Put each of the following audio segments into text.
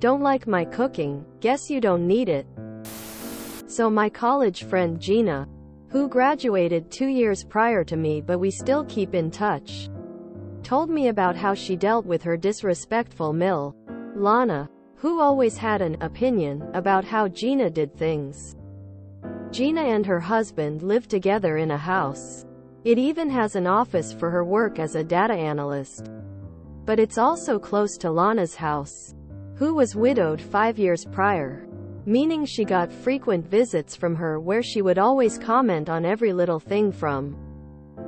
Don't like my cooking? Guess you don't need it. So my college friend Gina, who graduated 2 years prior to me but we still keep in touch, told me about how she dealt with her disrespectful Mill, Lana, who always had an opinion about how Gina did things. Gina and her husband live together in a house. It even has an office for her work as a data analyst. But it's also close to Lana's house, who was widowed 5 years prior, meaning she got frequent visits from her where she would always comment on every little thing from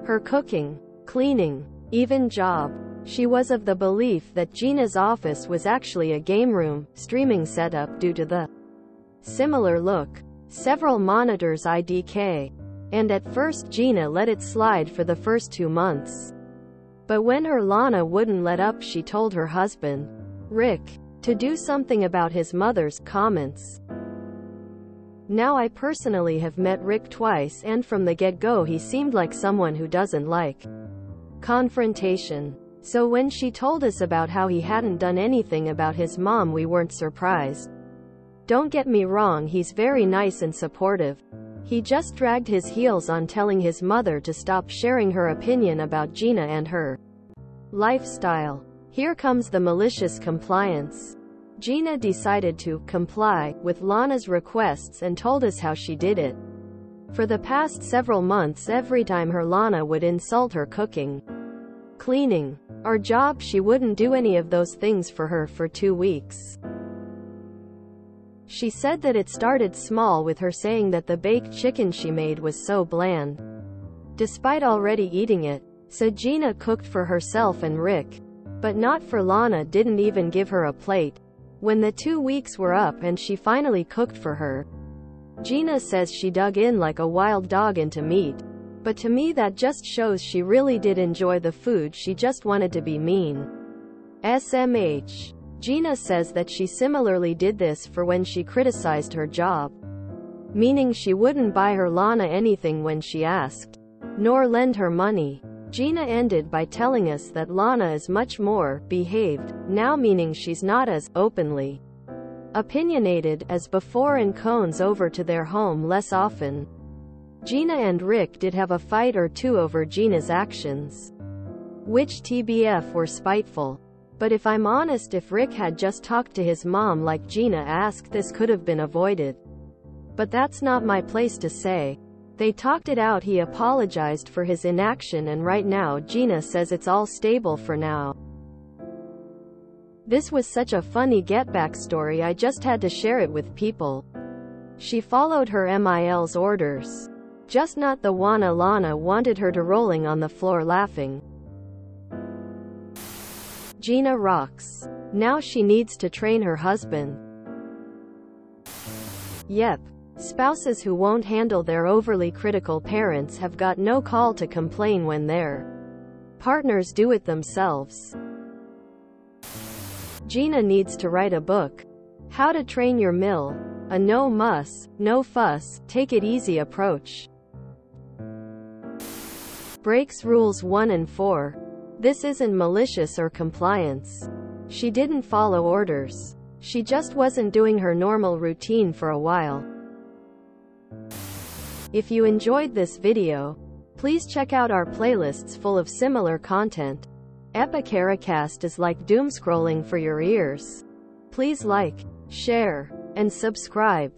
her cooking, cleaning, even job. She was of the belief that Gina's office was actually a game room, streaming setup due to the similar look, several monitors IDK, and at first Gina let it slide for the first 2 months. But when her Lana wouldn't let up, she told her husband, Rick, to do something about his mother's comments. Now I personally have met Rick twice and from the get-go he seemed like someone who doesn't like confrontation. So when she told us about how he hadn't done anything about his mom, we weren't surprised. Don't get me wrong, he's very nice and supportive. He just dragged his heels on telling his mother to stop sharing her opinion about Gina and her lifestyle. Here comes the malicious compliance. Gina decided to comply with Lana's requests and told us how she did it. For the past several months, every time her Lana would insult her cooking, cleaning, or job, she wouldn't do any of those things for her for 2 weeks. She said that it started small with her saying that the baked chicken she made was so bland, despite already eating it. So Gina cooked for herself and Rick, but not for Lana, didn't even give her a plate. When the 2 weeks were up and she finally cooked for her, Gina says she dug in like a wild dog into meat. But to me that just shows she really did enjoy the food, she just wanted to be mean. SMH. Gina says that she similarly did this for when she criticized her job, meaning she wouldn't buy her Lana anything when she asked, nor lend her money. Gina ended by telling us that Lana is much more behaved now, meaning she's not as openly opinionated as before and cones over to their home less often. Gina and Rick did have a fight or two over Gina's actions, which TBF were spiteful. But if I'm honest, if Rick had just talked to his mom like Gina asked, this could have been avoided. But that's not my place to say. They talked it out, he apologized for his inaction, and right now Gina says it's all stable for now. This was such a funny get-back story, I just had to share it with people. She followed her MIL's orders, just not the one Lana wanted her to, rolling on the floor laughing. Gina rocks. Now she needs to train her husband. Yep. Spouses who won't handle their overly critical parents have got no call to complain when their partners do it themselves. Gina needs to write a book. How to Train Your Mill. A no muss, no fuss, take it easy approach. Breaks rules 1 and 4. This isn't malicious or compliance. She didn't follow orders. She just wasn't doing her normal routine for a while. If you enjoyed this video, please check out our playlists full of similar content. Epicaricast is like doom scrolling for your ears. Please like, share, and subscribe.